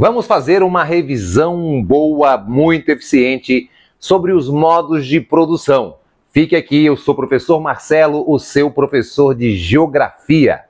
Vamos fazer uma revisão boa, muito eficiente sobre os modos de produção. Fique aqui, eu sou o professor Marcelo, o seu professor de Geografia.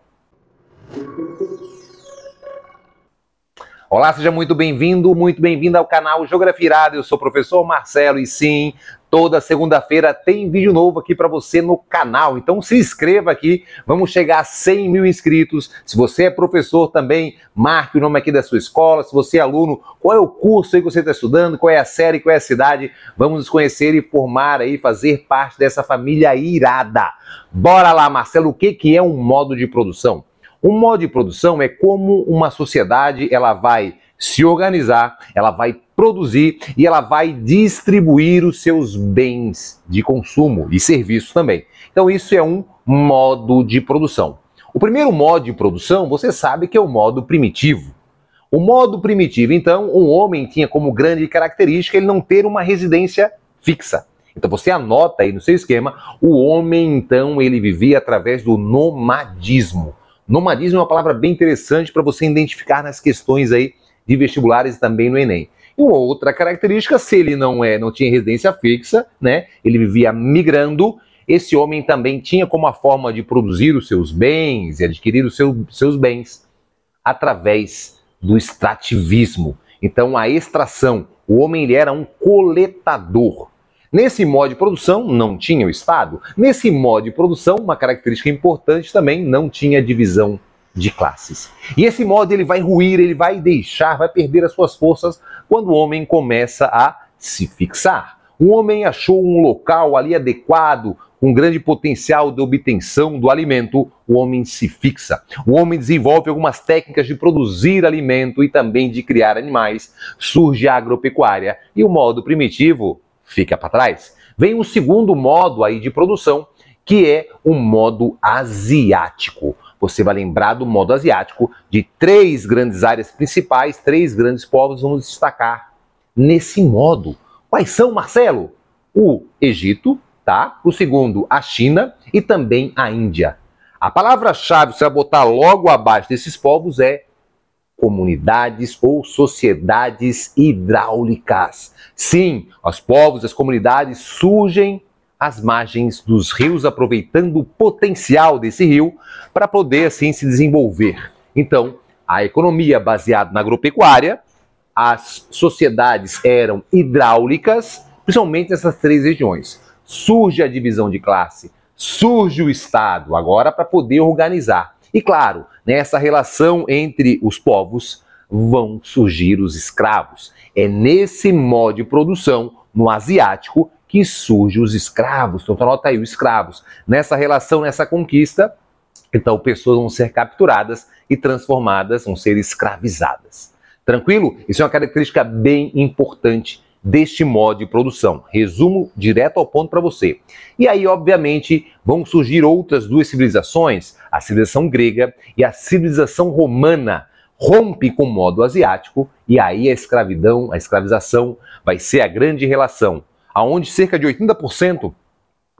Olá, seja muito bem-vindo, muito bem-vinda ao canal Geografia Irada. Eu sou o professor Marcelo e sim, toda segunda-feira tem vídeo novo aqui para você no canal. Então se inscreva aqui, vamos chegar a 100 mil inscritos. Se você é professor também, marque o nome aqui da sua escola. Se você é aluno, qual é o curso aí que você está estudando, qual é a série, qual é a cidade. Vamos nos conhecer e formar aí, fazer parte dessa família irada. Bora lá, Marcelo, o que é um modo de produção? Um modo de produção é como uma sociedade ela vai se organizar, ela vai produzir e ela vai distribuir os seus bens de consumo e serviços também. Então isso é um modo de produção. O primeiro modo de produção, você sabe que é o modo primitivo. O modo primitivo, então, um homem tinha como grande característica ele não ter uma residência fixa. Então você anota aí no seu esquema, o homem então ele vivia através do nomadismo. Nomadismo é uma palavra bem interessante para você identificar nas questões aí de vestibulares e também no Enem. E uma outra característica, se ele não tinha residência fixa, né, ele vivia migrando, esse homem também tinha como a forma de produzir os seus bens e adquirir os seus bens através do extrativismo. Então a extração, o homem ele era um coletador. Nesse modo de produção, não tinha o Estado. Nesse modo de produção, uma característica importante também, não tinha divisão de classes. E esse modo ele vai ruir, ele vai vai perder as suas forças quando o homem começa a se fixar. O homem achou um local ali adequado, com grande potencial de obtenção do alimento, o homem se fixa. O homem desenvolve algumas técnicas de produzir alimento e também de criar animais. Surge a agropecuária e o modo primitivo fica para trás. Vem um segundo modo aí de produção, que é o modo asiático. Você vai lembrar do modo asiático de 3 grandes áreas principais, 3 grandes povos vamos destacar nesse modo. Quais são, Marcelo? O Egito, tá? O segundo, a China e também a Índia. A palavra-chave que você vai botar logo abaixo desses povos é comunidades ou sociedades hidráulicas. Sim, os povos, as comunidades surgem às margens dos rios, aproveitando o potencial desse rio para poder assim se desenvolver. Então, a economia baseada na agropecuária, as sociedades eram hidráulicas, principalmente nessas 3 regiões. Surge a divisão de classe, surge o Estado, agora para poder organizar. E claro, nessa relação entre os povos vão surgir os escravos. É nesse modo de produção, no asiático, que surgem os escravos. Então anota aí, os escravos. Nessa relação, nessa conquista, então pessoas vão ser capturadas e transformadas, vão ser escravizadas. Tranquilo? Isso é uma característica bem importante deste modo de produção. Resumo direto ao ponto para você. E aí, obviamente, vão surgir outras 2 civilizações, a civilização grega e a civilização romana. Rompe com o modo asiático e aí a escravização vai ser a grande relação, aonde cerca de 80%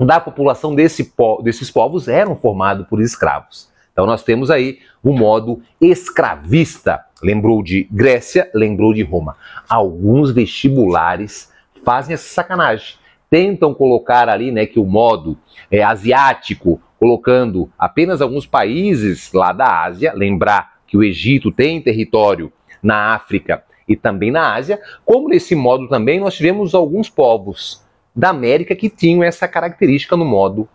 da população desses povos eram formados por escravos. Então nós temos aí o modo escravista. Lembrou de Grécia, lembrou de Roma. Alguns vestibulares fazem essa sacanagem. Tentam colocar ali, né, que o modo asiático, colocando apenas alguns países lá da Ásia, lembrar que o Egito tem território na África e também na Ásia, como nesse modo também nós tivemos alguns povos da América que tinham essa característica no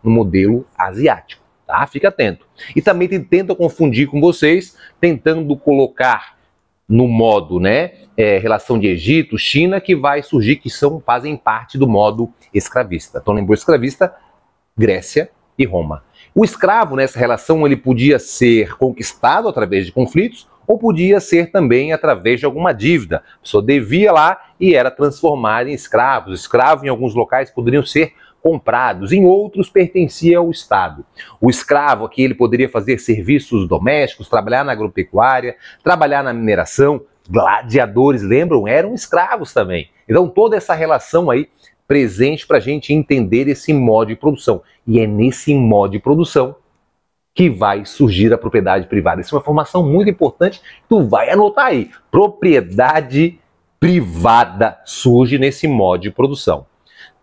modelo asiático. Tá? Fica atento. E também tentam confundir com vocês, tentando colocar no modo, né, relação de Egito, China, que vai surgir, que fazem parte do modo escravista. Então lembrou escravista, Grécia e Roma. O escravo nessa relação ele podia ser conquistado através de conflitos ou podia ser também através de alguma dívida. A pessoa devia lá e era transformada em escravos. Escravos em alguns locais poderiam ser comprados, em outros pertencia ao Estado. O escravo aqui ele poderia fazer serviços domésticos, trabalhar na agropecuária, trabalhar na mineração. Gladiadores, lembram? Eram escravos também. Então toda essa relação aí presente para a gente entender esse modo de produção. E é nesse modo de produção que vai surgir a propriedade privada. Isso é uma informação muito importante, tu vai anotar aí. Propriedade privada surge nesse modo de produção.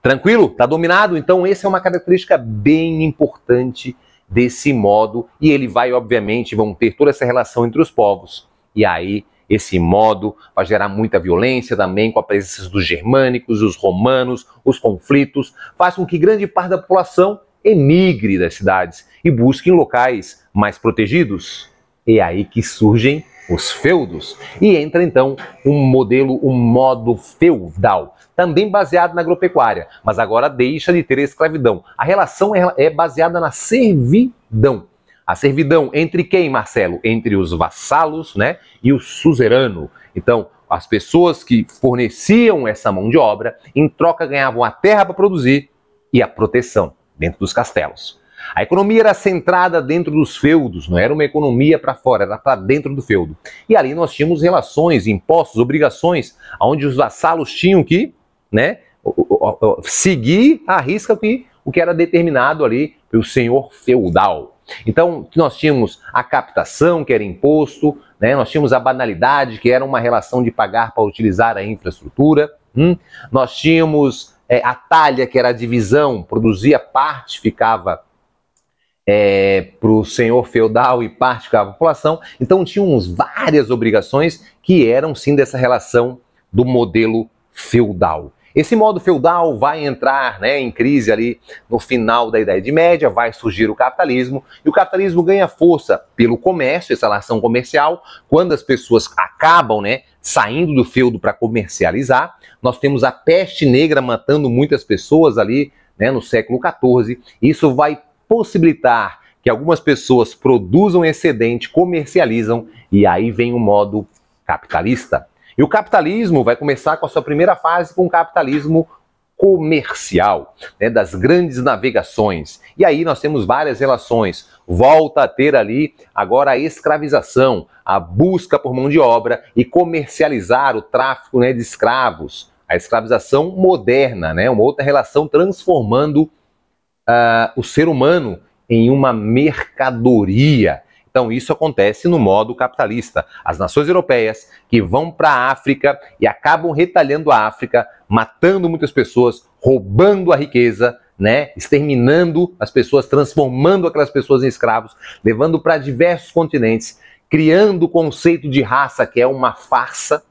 Tranquilo? Tá dominado? Então essa é uma característica bem importante desse modo e ele vai, obviamente, vão ter toda essa relação entre os povos. E aí esse modo vai gerar muita violência também com a presença dos germânicos, os romanos, os conflitos, faz com que grande parte da população emigre das cidades e busque locais mais protegidos. É aí que surgem os feudos e entra então um modo feudal, também baseado na agropecuária, mas agora deixa de ter a escravidão. A relação é baseada na servidão. A servidão entre quem, Marcelo? Entre os vassalos, né, e o suzerano. Então, as pessoas que forneciam essa mão de obra, em troca ganhavam a terra para produzir e a proteção dentro dos castelos. A economia era centrada dentro dos feudos, não era uma economia para fora, era para dentro do feudo. E ali nós tínhamos relações, impostos, obrigações, onde os vassalos tinham que, né, seguir à risca o que era determinado ali pelo senhor feudal. Então, nós tínhamos a captação, que era imposto, né, nós tínhamos a banalidade, que era uma relação de pagar para utilizar a infraestrutura, nós tínhamos a talha, que era a divisão, produzia parte, ficava para o senhor feudal e parte ficava a população. Então tínhamos várias obrigações que eram sim dessa relação do modelo feudal. Esse modo feudal vai entrar, né, em crise ali no final da Idade Média, vai surgir o capitalismo, e o capitalismo ganha força pelo comércio, essa relação comercial, quando as pessoas acabam, né, saindo do feudo para comercializar. Nós temos a peste negra matando muitas pessoas ali, né, no século XIV. Isso vai possibilitar que algumas pessoas produzam excedente, comercializam, e aí vem o modo capitalista. E o capitalismo vai começar com a sua primeira fase com o capitalismo comercial, né, das grandes navegações. E aí nós temos várias relações. Volta a ter ali agora a escravização, a busca por mão de obra e comercializar o tráfico, né, de escravos. A escravização moderna, né, uma outra relação transformando o ser humano em uma mercadoria. Então isso acontece no modo capitalista. As nações europeias que vão para a África e acabam retalhando a África, matando muitas pessoas, roubando a riqueza, né, exterminando as pessoas, transformando aquelas pessoas em escravos, levando para diversos continentes, criando o conceito de raça, que é uma farsa.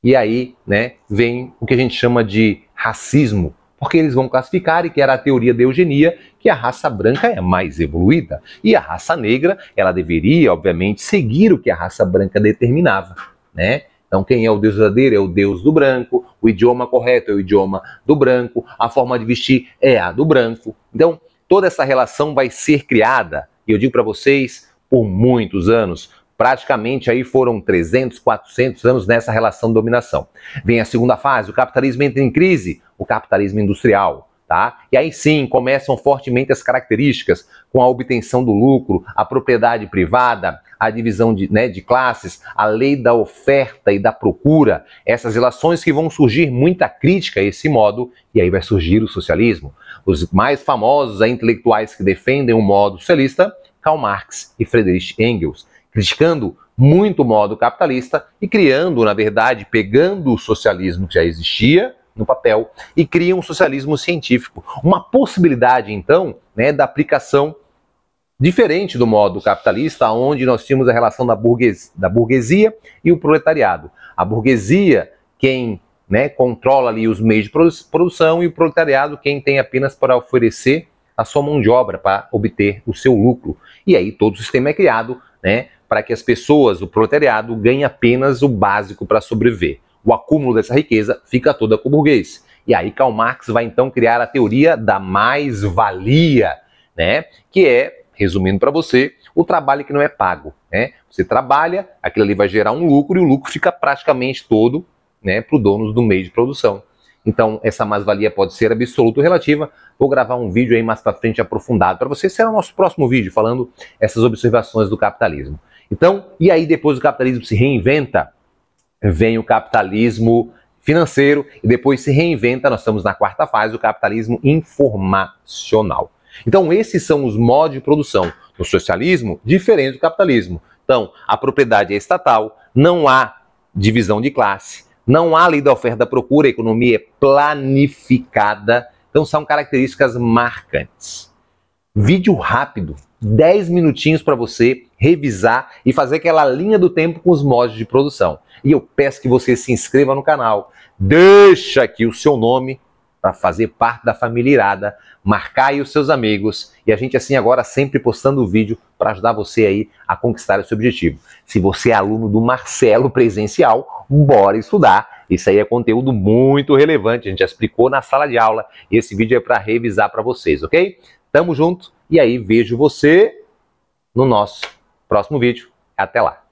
E aí, né, vem o que a gente chama de racismo, porque eles vão classificar, e que era a teoria da eugenia, que a raça branca é mais evoluída. E a raça negra, ela deveria, obviamente, seguir o que a raça branca determinava, né? Então, quem é o Deus verdadeiro é o Deus do branco, o idioma correto é o idioma do branco, a forma de vestir é a do branco. Então, toda essa relação vai ser criada, e eu digo para vocês, por muitos anos. Praticamente aí foram 300, 400 anos nessa relação de dominação. Vem a segunda fase, o capitalismo entra em crise, o capitalismo industrial, tá? E aí sim, começam fortemente as características, com a obtenção do lucro, a propriedade privada, a divisão de classes, a lei da oferta e da procura, essas relações que vão surgir muita crítica a esse modo, e aí vai surgir o socialismo. Os mais famosos intelectuais que defendem o modo socialista, Karl Marx e Friedrich Engels, criticando muito o modo capitalista e criando, na verdade, pegando o socialismo que já existia no papel e criam um socialismo científico. Uma possibilidade, então, né, da aplicação diferente do modo capitalista, onde nós tínhamos a relação da burguesia e o proletariado. A burguesia, quem, né, controla ali os meios de produção, e o proletariado, quem tem apenas para oferecer a sua mão de obra para obter o seu lucro. E aí todo o sistema é criado, né, para que as pessoas, o proletariado, ganhem apenas o básico para sobreviver. O acúmulo dessa riqueza fica toda com o burguês. E aí Karl Marx vai então criar a teoria da mais-valia, né, que é, resumindo para você, o trabalho que não é pago, né? Você trabalha, aquilo ali vai gerar um lucro e o lucro fica praticamente todo, né, para o dono do meio de produção. Então, essa mais-valia pode ser absoluta ou relativa. Vou gravar um vídeo aí mais para frente aprofundado para vocês. Será o nosso próximo vídeo falando essas observações do capitalismo. Então, e aí depois o capitalismo se reinventa, vem o capitalismo financeiro e depois se reinventa, nós estamos na quarta fase, o capitalismo informacional. Então, esses são os modos de produção. No socialismo, diferente do capitalismo. Então, a propriedade é estatal, não há divisão de classe, não há lei da oferta e da procura, a economia é planificada. Então, são características marcantes. Vídeo rápido, 10 minutinhos para você revisar e fazer aquela linha do tempo com os modos de produção. E eu peço que você se inscreva no canal, deixa aqui o seu nome para fazer parte da família Irada, marcar aí os seus amigos e a gente assim agora sempre postando vídeo para ajudar você aí a conquistar esse objetivo. Se você é aluno do Marcelo presencial, bora estudar. Isso aí é conteúdo muito relevante, a gente já explicou na sala de aula e esse vídeo é para revisar para vocês, ok? Tamo junto e aí vejo você no nosso próximo vídeo. Até lá!